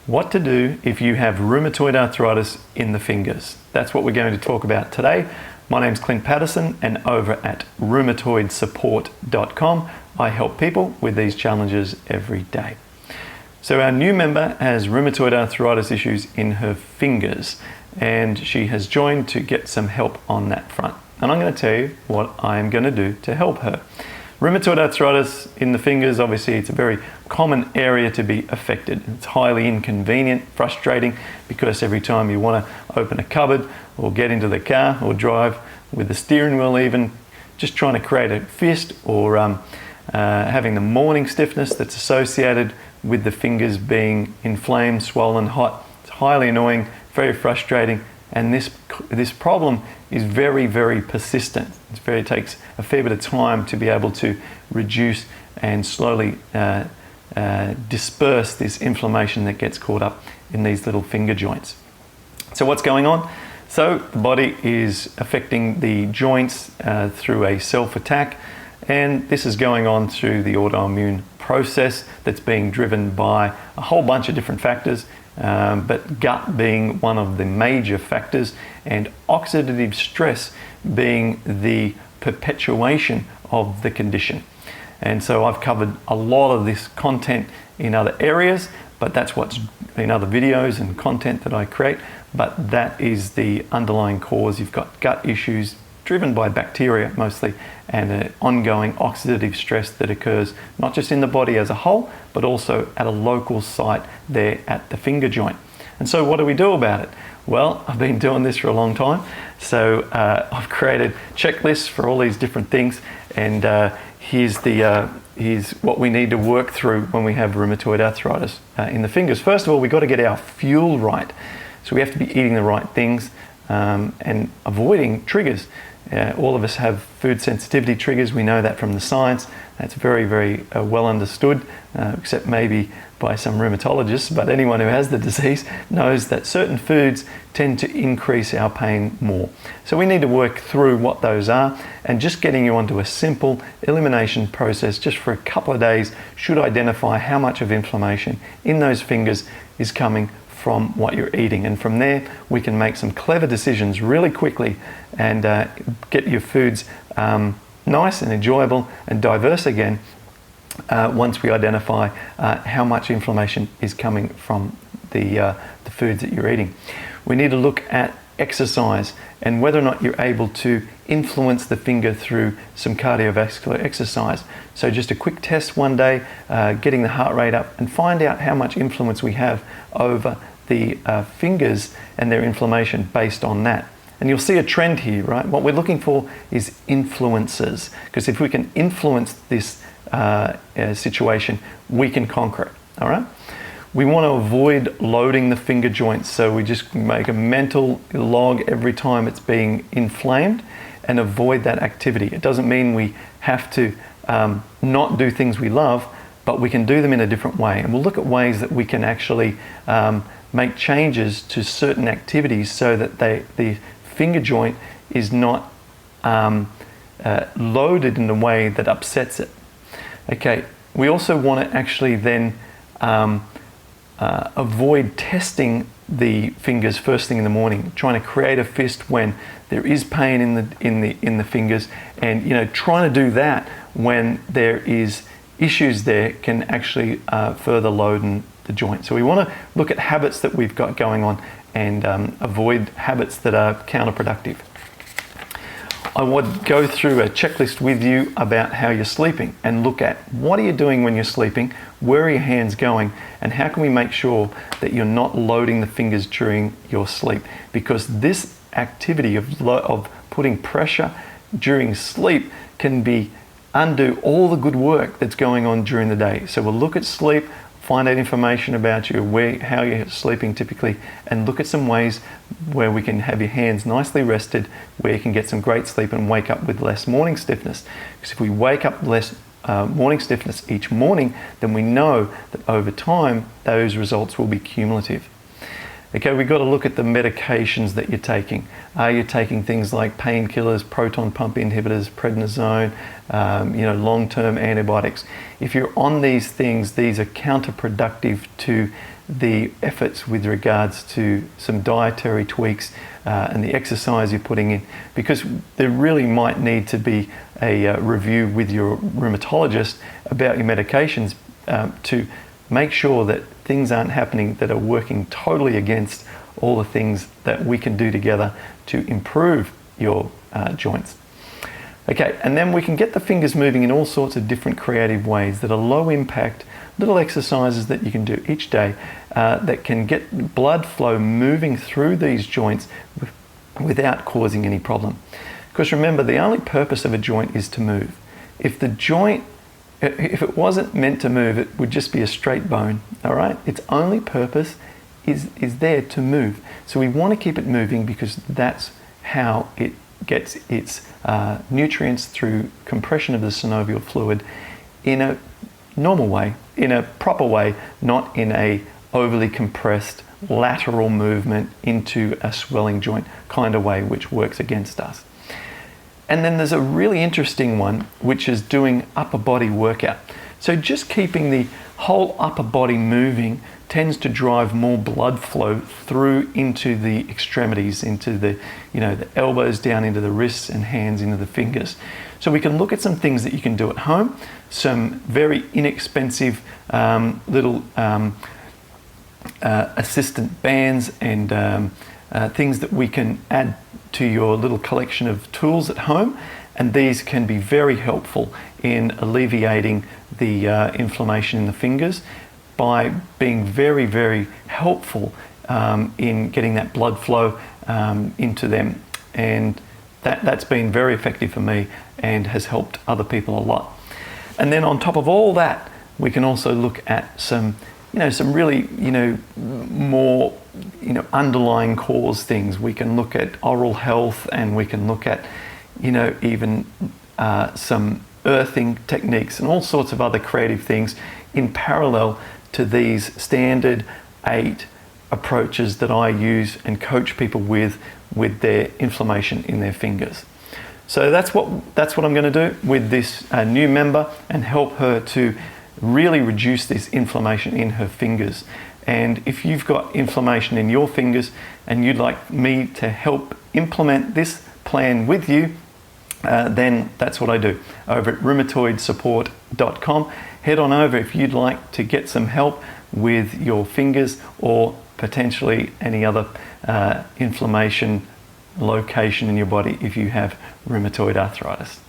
What to do if you have rheumatoid arthritis in the fingers. That's what we're going to talk about today. My name's Clint Patterson, and over at rheumatoidsupport.com, I help people with these challenges every day. So our new member has rheumatoid arthritis issues in her fingers, and she has joined to get some help on that front. And I'm going to tell you what I'm going to do to help her. Rheumatoid arthritis in the fingers, obviously it's a very common area to be affected. It's highly inconvenient, frustrating, because every time you want to open a cupboard or get into the car or drive with the steering wheel even, just trying to create a fist or having the morning stiffness that's associated with the fingers being inflamed, swollen, hot. It's highly annoying, very frustrating, and this problem is very, very persistent. It takes a fair bit of time to be able to reduce and slowly disperse this inflammation that gets caught up in these little finger joints. So what's going on? So the body is affecting the joints through a self-attack, and this is going on through the autoimmune process that's being driven by a whole bunch of different factors, but gut being one of the major factors, and oxidative stress being the perpetuation of the condition. And so I've covered a lot of this content in other areas, but that's what's in other videos and content that I create, but that is the underlying cause. You've got gut issues driven by bacteria mostly, and an ongoing oxidative stress that occurs not just in the body as a whole, but also at a local site there at the finger joint. And so what do we do about it? Well, I've been doing this for a long time, so I've created checklists for all these different things, and here's what we need to work through when we have rheumatoid arthritis in the fingers. First of all, we've got to get our fuel right. So we have to be eating the right things and avoiding triggers. All of us have food sensitivity triggers. We know that from the science. That's very, very well understood, except maybe by some rheumatologists, but anyone who has the disease knows that certain foods tend to increase our pain more. So we need to work through what those are, and just getting you onto a simple elimination process just for a couple of days should identify how much of inflammation in those fingers is coming from what you're eating. And from there, we can make some clever decisions really quickly and get your foods nice and enjoyable and diverse again once we identify how much inflammation is coming from the foods that you're eating. We need to look at exercise and whether or not you're able to influence the finger through some cardiovascular exercise. So just a quick test one day, getting the heart rate up, and find out how much influence we have over the fingers and their inflammation based on that. And you'll see a trend here, right? What we're looking for is influences, because if we can influence this situation, we can conquer it, all right? We want to avoid loading the finger joints, so we just make a mental log every time it's being inflamed and avoid that activity. It doesn't mean we have to not do things we love, but we can do them in a different way. And we'll look at ways that we can actually make changes to certain activities so that the finger joint is not loaded in a way that upsets it. Okay, we also want to actually then avoid testing the fingers first thing in the morning, trying to create a fist when there is pain in the fingers, and trying to do that when there is issues there can actually further load the joint. So we want to look at habits that we've got going on and avoid habits that are counterproductive. I would go through a checklist with you about how you're sleeping and look at what are you doing when you're sleeping, where are your hands going, and how can we make sure that you're not loading the fingers during your sleep, because this activity of putting pressure during sleep can undo all the good work that's going on during the day. So we'll look at sleep, find out information about you, how you're sleeping typically, and look at some ways where we can have your hands nicely rested, where you can get some great sleep and wake up with less morning stiffness. Because if we wake up less morning stiffness each morning, then we know that over time those results will be cumulative. Okay, we've got to look at the medications that you're taking. Are you taking things like painkillers, proton pump inhibitors, prednisone, long-term antibiotics? If you're on these things, these are counterproductive to the efforts with regards to some dietary tweaks and the exercise you're putting in, because there really might need to be a review with your rheumatologist about your medications to make sure that things aren't happening that are working totally against all the things that we can do together to improve your joints. Okay, and then we can get the fingers moving in all sorts of different creative ways that are low impact, little exercises that you can do each day that can get blood flow moving through these joints without causing any problem. Because remember, the only purpose of a joint is to move. If it wasn't meant to move, it would just be a straight bone, all right? Its only purpose is there to move. So we want to keep it moving because that's how it gets its nutrients through compression of the synovial fluid in a normal way, in a proper way, not in a overly compressed lateral movement into a swelling joint kind of way, which works against us. And then there's a really interesting one, which is doing upper body workout. So just keeping the whole upper body moving tends to drive more blood flow through into the extremities, into the elbows down into the wrists and hands into the fingers. So we can look at some things that you can do at home, some very inexpensive little assistant bands and things that we can add to your little collection of tools at home, and these can be very helpful in alleviating the inflammation in the fingers by being very, very helpful in getting that blood flow into them. And that's been very effective for me and has helped other people a lot. And then on top of all that, we can also look at some really, more, underlying cause things. We can look at oral health, and we can look at, even some earthing techniques and all sorts of other creative things in parallel to these standard 8 approaches that I use and coach people with their inflammation in their fingers. So that's what I'm going to do with this new member and help her to really reduce this inflammation in her fingers. And if you've got inflammation in your fingers and you'd like me to help implement this plan with you, then that's what I do over at rheumatoidsupport.com. Head on over if you'd like to get some help with your fingers or potentially any other inflammation location in your body if you have rheumatoid arthritis.